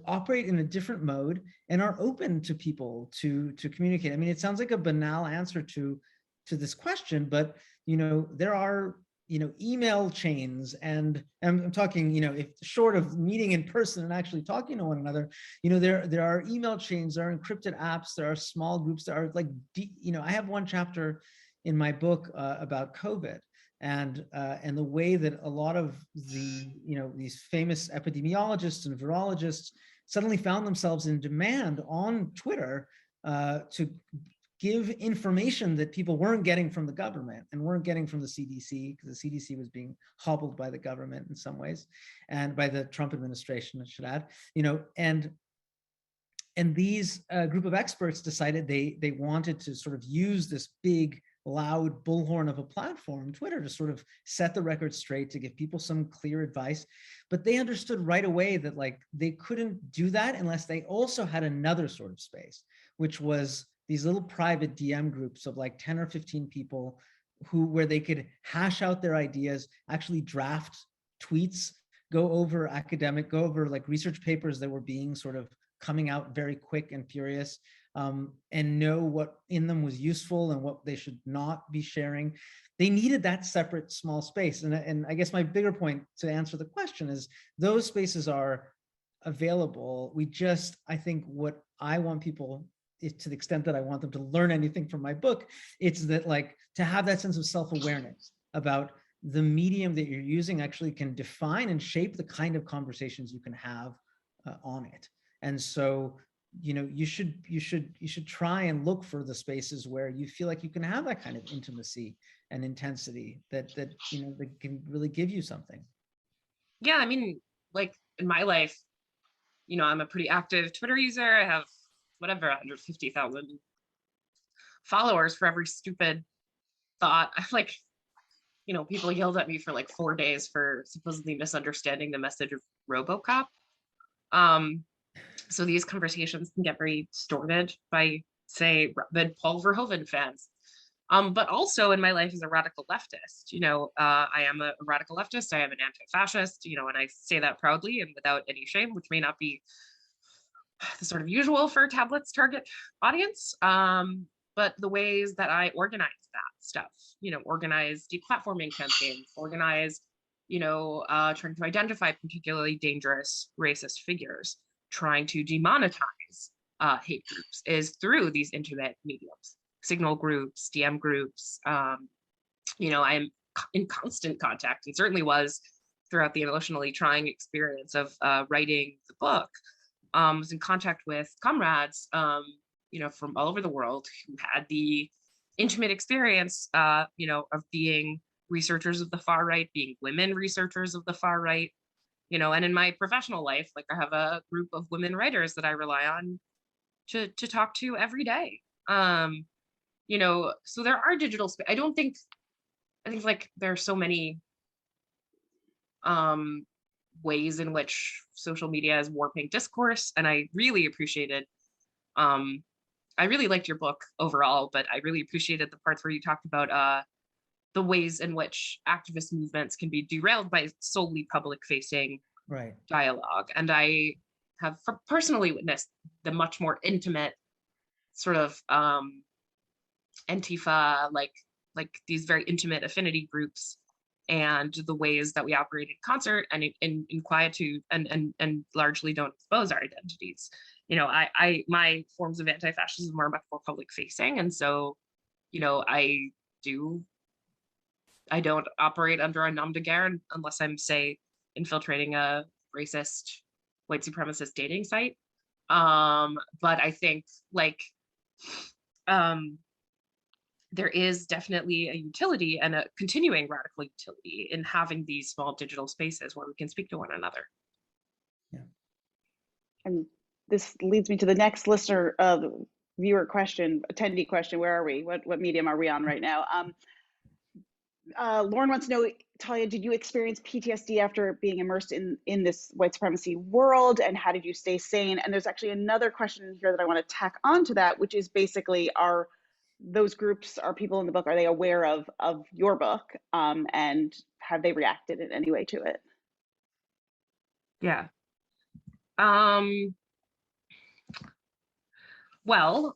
operate in a different mode and are open to people to communicate. I mean, it sounds like a banal answer to this question, but there are email chains, and I'm talking, if short of meeting in person and actually talking to one another, there are email chains, there are encrypted apps, there are small groups, there are like, I have one chapter in my book about COVID and the way that a lot of the, these famous epidemiologists and virologists suddenly found themselves in demand on Twitter to give information that people weren't getting from the government and weren't getting from the CDC, because the CDC was being hobbled by the government in some ways, and by the Trump administration, I should add, and these group of experts decided they wanted to sort of use this big, loud bullhorn of a platform, Twitter, to sort of set the record straight, to give people some clear advice. But they understood right away that like they couldn't do that unless they also had another sort of space, which was these little private DM groups of like 10 or 15 people where they could hash out their ideas, actually draft tweets, go over like research papers that were being sort of coming out very quick and furious, and know what in them was useful and what they should not be sharing. They needed that separate small space. And I guess my bigger point to answer the question is those spaces are available. I think what I want people, to the extent that I want them to learn anything from my book, it's that like to have that sense of self-awareness about the medium that you're using actually can define and shape the kind of conversations you can have on it. And so, you should try and look for the spaces where you feel like you can have that kind of intimacy and intensity that that can really give you something. Yeah, I mean, like in my life, I'm a pretty active Twitter user. I have whatever 150,000 followers for every stupid thought. I like, people yelled at me for like 4 days for supposedly misunderstanding the message of RoboCop. So these conversations can get very distorted by, say, rabid Paul Verhoeven fans. But also in my life as a radical leftist, I am a radical leftist. I am an anti-fascist, and I say that proudly and without any shame, which may not be the sort of usual for Tablet's target audience. But the ways that I organize that stuff, organize deplatforming campaigns, organize, trying to identify particularly dangerous racist figures, trying to demonetize hate groups, is through these intimate mediums, signal groups, DM groups. I am in constant contact, and certainly was throughout the emotionally trying experience of writing the book. Was in contact with comrades, from all over the world who had the intimate experience, of being researchers of the far right, being women researchers of the far right, and in my professional life, like I have a group of women writers that I rely on to talk to every day. So there are digital space. I think like there are so many ways in which social media is warping discourse, and I really appreciated I really liked your book overall, but I really appreciated the parts where you talked about the ways in which activist movements can be derailed by solely public facing Right. dialogue. And I have personally witnessed the much more intimate sort of Antifa, like these very intimate affinity groups, and the ways that we operate in concert and in quietude, and largely don't expose our identities. You know, my forms of anti-fascism are much more public facing, and so, you know, I don't operate under a nom de guerre unless I'm, say, infiltrating a racist white supremacist dating site. But I think, like, there is definitely a utility, and a continuing radical utility, in having these small digital spaces where we can speak to one another. Yeah. And this leads me to the next listener viewer question, attendee question. Where are we? What medium are we on right now? Lauren wants to know, Talia, did you experience PTSD after being immersed in this white supremacy world, and how did you stay sane? And there's actually another question here that I want to tack onto that, which is basically, are those groups, are people in the book, are they aware of your book, and have they reacted in any way to it? Yeah. Well,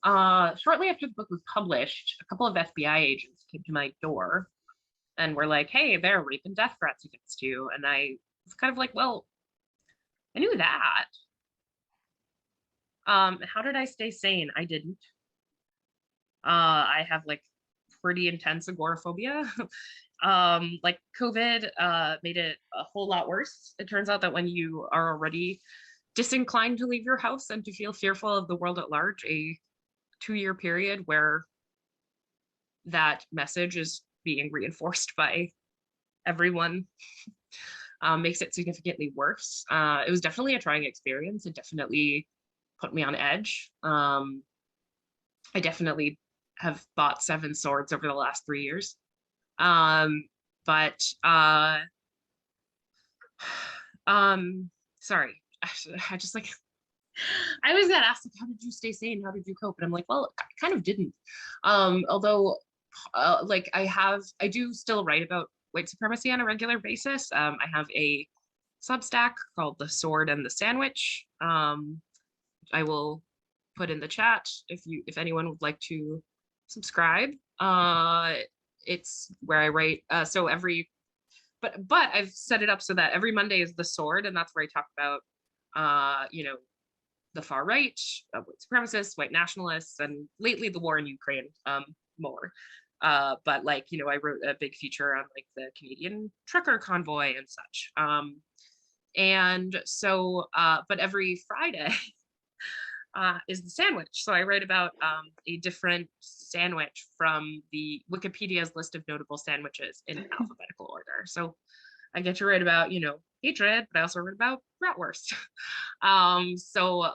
shortly after the book was published, a couple of FBI agents came to my door and were like, hey, there are rape and death threats against you. And I was kind of like, well, I knew that. How did I stay sane? I didn't. I have, like, pretty intense agoraphobia. Like, COVID made it a whole lot worse. It turns out that when you are already disinclined to leave your house and to feel fearful of the world at large, a 2-year period where that message is being reinforced by everyone makes it significantly worse. It was definitely a trying experience. It definitely put me on edge. I definitely have bought 7 swords over the last 3 years. Sorry, I just, like, I always got asked, like, how did you stay sane? How did you cope? And I'm like, well, I kind of didn't. Although, like, I do still write about white supremacy on a regular basis. I have a Substack called The Sword and the Sandwich. I will put in the chat if anyone would like to subscribe. It's where I write. But I've set it up so that every Monday is The Sword, and that's where I talk about, you know, the far right, white supremacists, white nationalists, and lately the war in Ukraine more. But, like, you know, I wrote a big feature on, like, the Canadian trucker convoy and such. And so, but every Friday is the sandwich. So I write about a different sandwich from the Wikipedia's list of notable sandwiches in alphabetical order. So I get to write about, you know, hatred, but I also write about bratwurst. So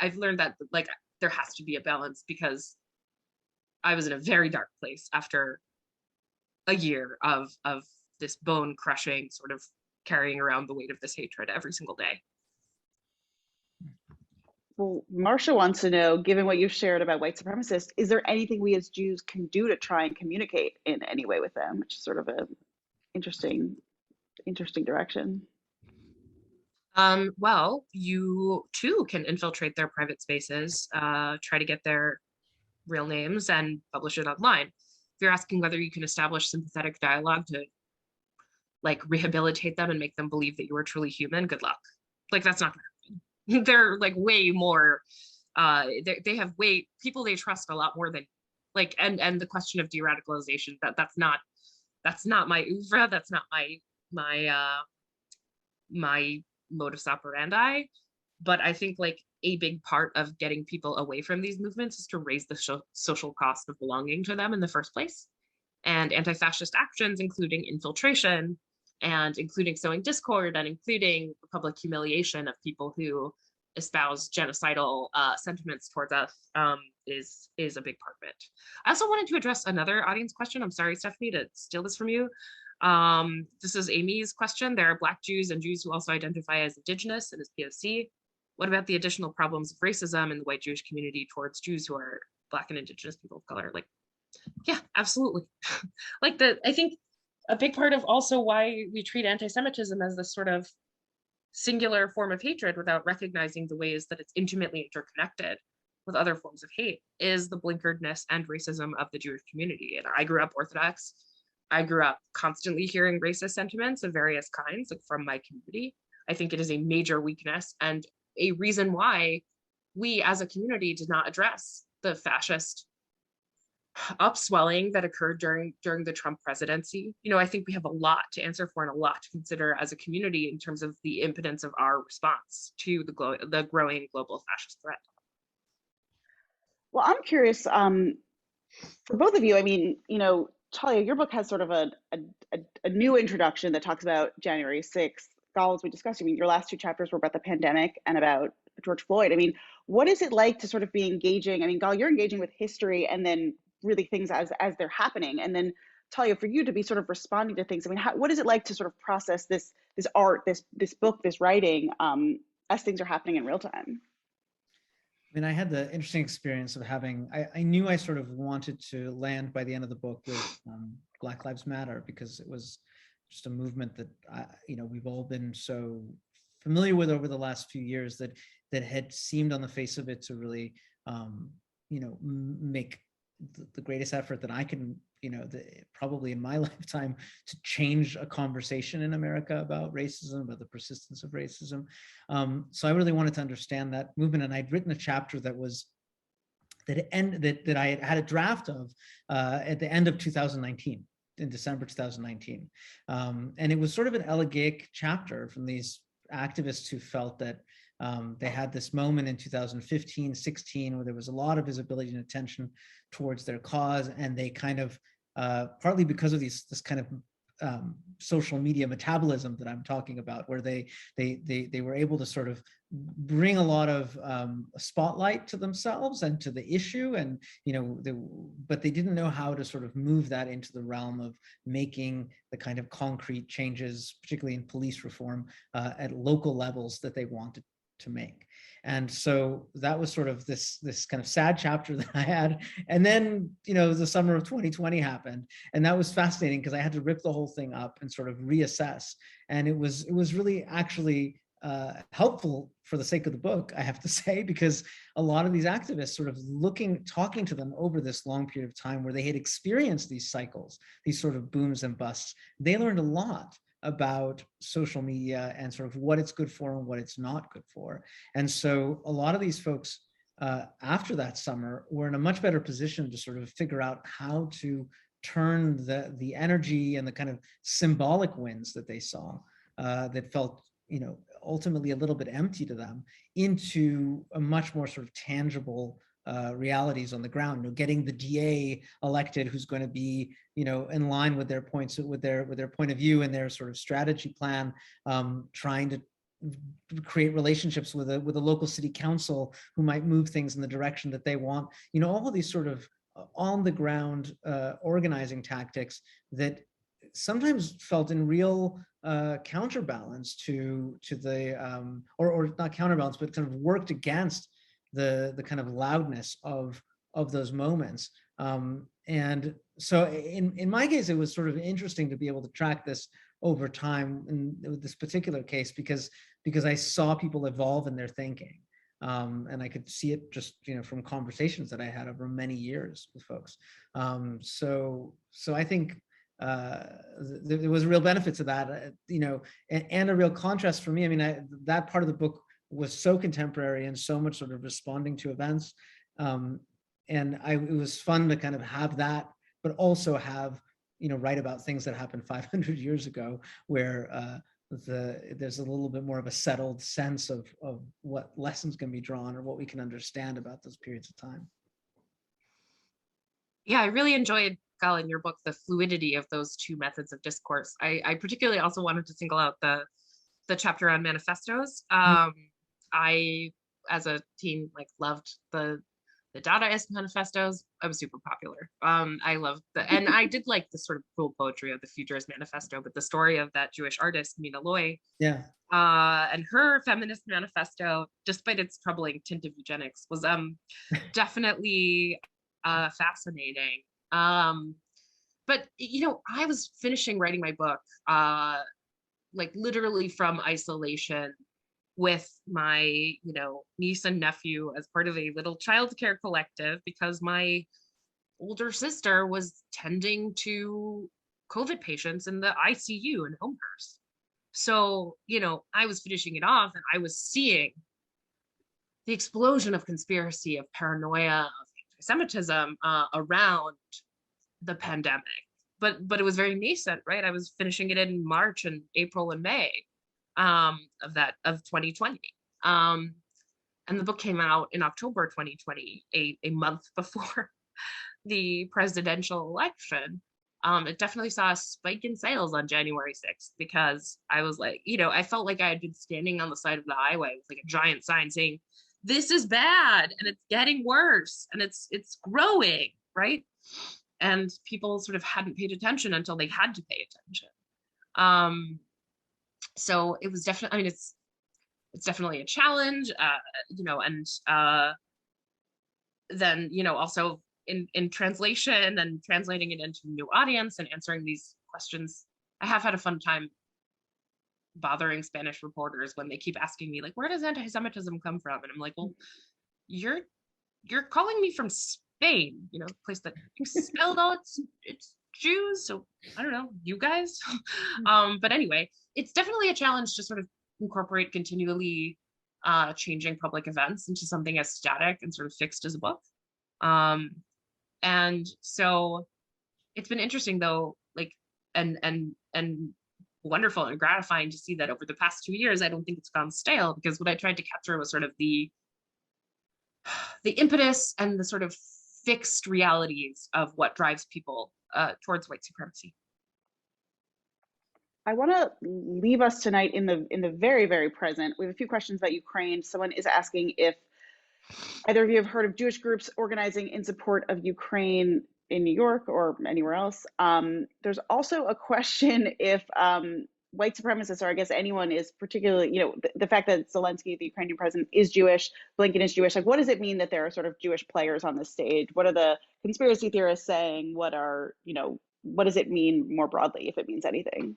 I've learned that, like, there has to be a balance, because I was in a very dark place after a year of this bone crushing sort of carrying around the weight of this hatred every single day. Well, Marcia wants to know, given what you've shared about white supremacists, is there anything we as Jews can do to try and communicate in any way with them, which is sort of an interesting direction. Well, you too can infiltrate their private spaces, try to get their real names and publish it online. If you're asking whether you can establish sympathetic dialogue to, like, rehabilitate them and make them believe that you are truly human, good luck. Like, that's not gonna happen. They're, like, way more, they have people they trust a lot more than, like, and the question of de-radicalization, that's not my oeuvre, that's not my modus operandi. But I think, like, a big part of getting people away from these movements is to raise the social cost of belonging to them in the first place. And anti-fascist actions, including infiltration, and including sowing discord, and including public humiliation of people who espouse genocidal sentiments towards us, is a big part of it. I also wanted to address another audience question. I'm sorry, Stephanie, to steal this from you. This is Amy's question. There are Black Jews and Jews who also identify as Indigenous and as POC. What about the additional problems of racism in the white Jewish community towards Jews who are Black and Indigenous people of color? Like, yeah, absolutely. I think a big part of also why we treat anti-Semitism as this sort of singular form of hatred without recognizing the ways that it's intimately interconnected with other forms of hate is the blinkeredness and racism of the Jewish community. And I grew up Orthodox. I grew up constantly hearing racist sentiments of various kinds, like, from my community. I think it is a major weakness and a reason why we as a community did not address the fascist upswelling that occurred during the Trump presidency. You know, I think we have a lot to answer for and a lot to consider as a community in terms of the impotence of our response to the growing global fascist threat. Well, I'm curious, for both of you. I mean, Talia, your book has sort of a new introduction that talks about January 6th. Gal, as we discussed, I mean, your last two chapters were about the pandemic and about George Floyd. I mean, what is it like to sort of be engaging? I mean, Gal, you're engaging with history and then really things as they're happening. And then Talia, for you to be sort of responding to things. I mean, what is it like to sort of process this art, this book, this writing, as things are happening in real time? I mean, I had the interesting experience of having, I knew I sort of wanted to land by the end of the book with Black Lives Matter, because it was just a movement that, we've all been so familiar with over the last few years that had seemed on the face of it to really, make the greatest effort that I can, probably in my lifetime, to change a conversation in America about racism, about the persistence of racism. So I really wanted to understand that movement, and I'd written a chapter that I had a draft of at the end of 2019, in December 2019, and it was sort of an elegiac chapter from these activists who felt that they had this moment in 2015, 16, where there was a lot of visibility and attention towards their cause, and they kind of, partly because of this kind of social media metabolism that I'm talking about, where they were able to sort of bring a lot of spotlight to themselves and to the issue, and but they didn't know how to sort of move that into the realm of making the kind of concrete changes, particularly in police reform, at local levels that they wanted to make. And so that was sort of this kind of sad chapter that I had. And then, the summer of 2020 happened, and that was fascinating because I had to rip the whole thing up and sort of reassess. And it was really actually helpful for the sake of the book, I have to say, because a lot of these activists sort of talking to them over this long period of time where they had experienced these cycles, these sort of booms and busts, they learned a lot about social media and sort of what it's good for and what it's not good for. And so a lot of these folks after that summer were in a much better position to sort of figure out how to turn the energy and the kind of symbolic wins that they saw that felt, ultimately a little bit empty to them, into a much more sort of tangible realities on the ground. Getting the DA elected, who's going to be, in line with their points, with their point of view and their sort of strategy plan, trying to create relationships with a local city council who might move things in the direction that they want. All of these sort of on the ground organizing tactics that sometimes felt in real counterbalance to the or not counterbalance, but kind of worked against the kind of loudness of those moments. And so in my case, it was sort of interesting to be able to track this over time in this particular case, because I saw people evolve in their thinking. And I could see it just, from conversations that I had over many years with folks. So I think there was a real benefit to that, and a real contrast for me. I mean, that part of the book was so contemporary and so much sort of responding to events. And it was fun to kind of have that, but also have, write about things that happened 500 years ago, where there's a little bit more of a settled sense of what lessons can be drawn or what we can understand about those periods of time. Yeah, I really enjoyed, Gal, in your book, the fluidity of those two methods of discourse. I particularly also wanted to single out the chapter on manifestos. I, as a teen, loved the Dadaist manifestos. I was super popular. I loved and I did like the sort of cool poetry of the Futurist Manifesto, but the story of that Jewish artist, Mina Loy, and her feminist manifesto, despite its troubling tint of eugenics, was definitely fascinating. But I was finishing writing my book, literally from isolation with my, niece and nephew as part of a little childcare collective because my older sister was tending to COVID patients in the ICU in Elmhurst. So, I was finishing it off and I was seeing the explosion of conspiracy, of paranoia, of anti-Semitism around the pandemic. But it was very nascent, right? I was finishing it in March and April and May of 2020. And the book came out in October 2020, a month before the presidential election. It definitely saw a spike in sales on January 6th because I was like, I felt like I had been standing on the side of the highway with like a giant sign saying, this is bad and it's getting worse and it's growing, right? And people sort of hadn't paid attention until they had to pay attention. So it was definitely, it's definitely a challenge, and then, also in translation and translating it into a new audience and answering these questions. I have had a fun time bothering Spanish reporters when they keep asking me, like, where does anti-Semitism come from? And I'm like, well, you're calling me from Spain, a place that spelled all it's Jews. So I don't know, you guys. But anyway, it's definitely a challenge to sort of incorporate continually changing public events into something as static and sort of fixed as a book. And so it's been interesting though, like, and wonderful and gratifying to see that over the past 2 years, I don't think it's gone stale, because what I tried to capture was sort of the impetus and the sort of fixed realities of what drives people towards white supremacy. I want to leave us tonight in the very, very present. We have a few questions about Ukraine. Someone is asking if either of you have heard of Jewish groups organizing in support of Ukraine in New York or anywhere else. There's also a question if white supremacists, or I guess anyone, is particularly, the fact that Zelensky, the Ukrainian president, is Jewish, Blinken is Jewish. Like, what does it mean that there are sort of Jewish players on this stage? What are the conspiracy theorists saying? What does it mean more broadly, if it means anything,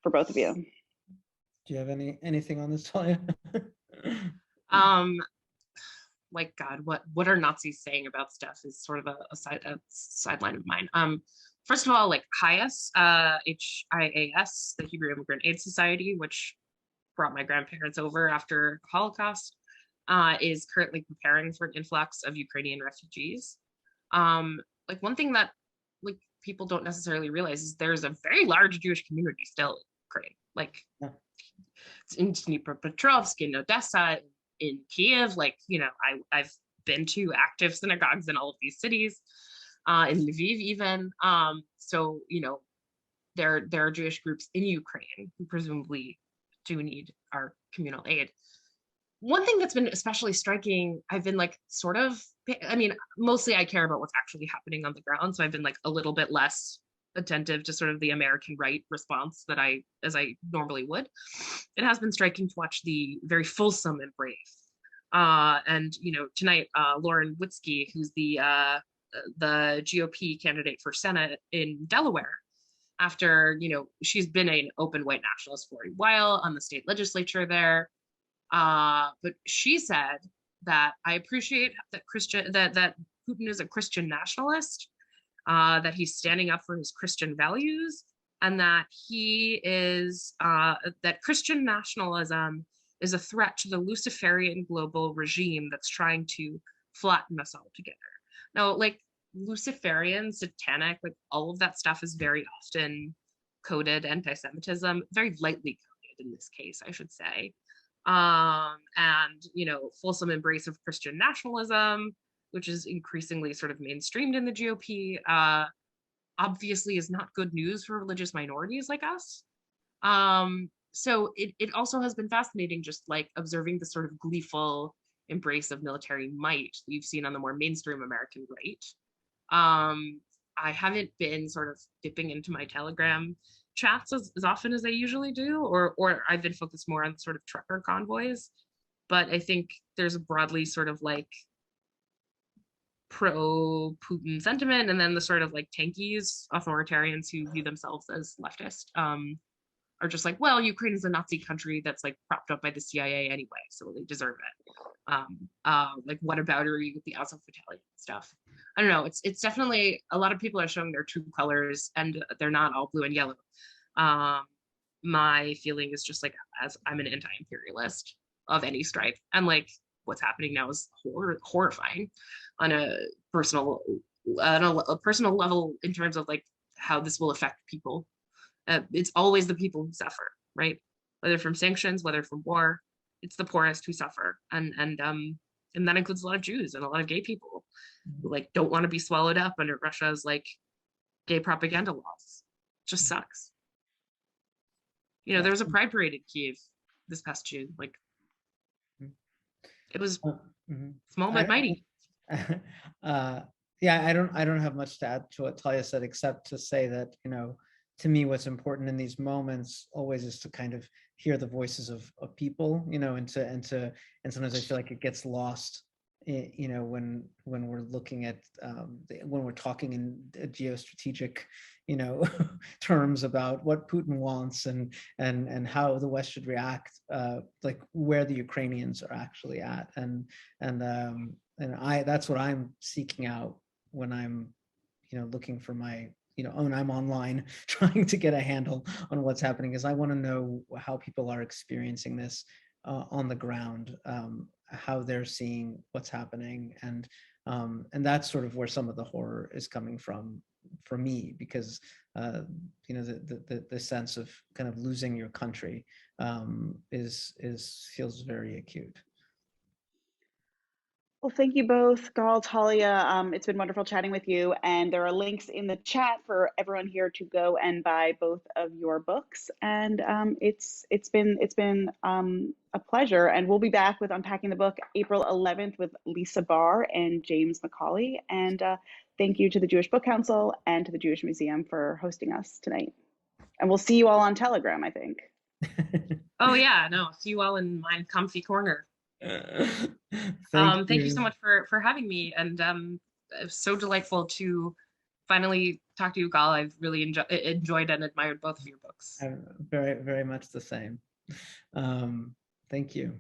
for both of you? Do you have anything on this, Talia? Like, God, what are Nazis saying about stuff is sort of a sideline of mine. First of all, like HIAS, HIAS, the Hebrew Immigrant Aid Society, which brought my grandparents over after the Holocaust, is currently preparing for an influx of Ukrainian refugees. Like, one thing that like people don't necessarily realize is there's a very large Jewish community still in Ukraine. Like, it's in Dnipropetrovsk, in Odessa, in Kiev. Like, I've been to active synagogues in all of these cities, in Lviv even. So, there are Jewish groups in Ukraine who presumably do need our communal aid. One thing that's been especially striking, I've been like mostly I care about what's actually happening on the ground. So I've been like a little bit less attentive to sort of the American right response as I normally would. It has been striking to watch the very fulsome embrace. And tonight, Lauren Witzke, who's the GOP candidate for Senate in Delaware, after she's been an open white nationalist for a while on the state legislature there, but she said that I appreciate that that Putin is a Christian nationalist, that he's standing up for his Christian values, and that he is that Christian nationalism is a threat to the Luciferian global regime that's trying to flatten us all together. Now, like, Luciferian, satanic, like, all of that stuff is very often coded anti-Semitism, very lightly coded in this case, I should say. And fulsome embrace of Christian nationalism, which is increasingly sort of mainstreamed in the GOP, obviously is not good news for religious minorities like us. So it also has been fascinating, just like observing the sort of gleeful embrace of military might that you've seen on the more mainstream American right. I haven't been sort of dipping into my Telegram chats as often as I usually do, or I've been focused more on sort of trucker convoys. But I think there's a broadly sort of like pro-Putin sentiment, and then the sort of like tankies, authoritarians who view themselves as leftist, are are just like, well, Ukraine is a Nazi country that's like propped up by the CIA anyway, so they deserve it. Like whataboutery with the Azov battalion stuff. I don't know. It's definitely, a lot of people are showing their true colors, and they're not all blue and yellow. My feeling is just like, as I'm an anti-imperialist of any stripe, and like what's happening now is horrifying on a personal level in terms of like how this will affect people. It's always the people who suffer, right? Whether from sanctions, whether from war, it's the poorest who suffer, and that includes a lot of Jews and a lot of gay people who like don't want to be swallowed up under Russia's like gay propaganda laws. It just sucks. You know, there was a pride parade in Kiev this past June. Like, it was small but mighty. Yeah, I don't have much to add to what Talia said, except to say that, you know, to me, what's important in these moments always is to kind of hear the voices of people, you know, and sometimes I feel like it gets lost, you know, when we're looking at when we're talking in geostrategic, you know, terms about what Putin wants and how the West should react, like where the Ukrainians are actually at, and that's what I'm seeking out when I'm, you know, looking for my, you know, when I'm online trying to get a handle on what's happening, is I want to know how people are experiencing this on the ground, how they're seeing what's happening, and that's sort of where some of the horror is coming from for me, because you know, the sense of kind of losing your country feels very acute. Well, thank you both, Gal, Talia. It's been wonderful chatting with you. And there are links in the chat for everyone here to go and buy both of your books. And it's been a pleasure. And we'll be back with Unpacking the Book April 11th with Lisa Barr and James McCauley. And thank you to the Jewish Book Council and to the Jewish Museum for hosting us tonight. And we'll see you all on Telegram, I think. Oh yeah, no, see you all in my comfy corner. Thank you so much for having me, and it's so delightful to finally talk to you, Gal. I've really enjoyed and admired both of your books. Very, very much the same. Thank you.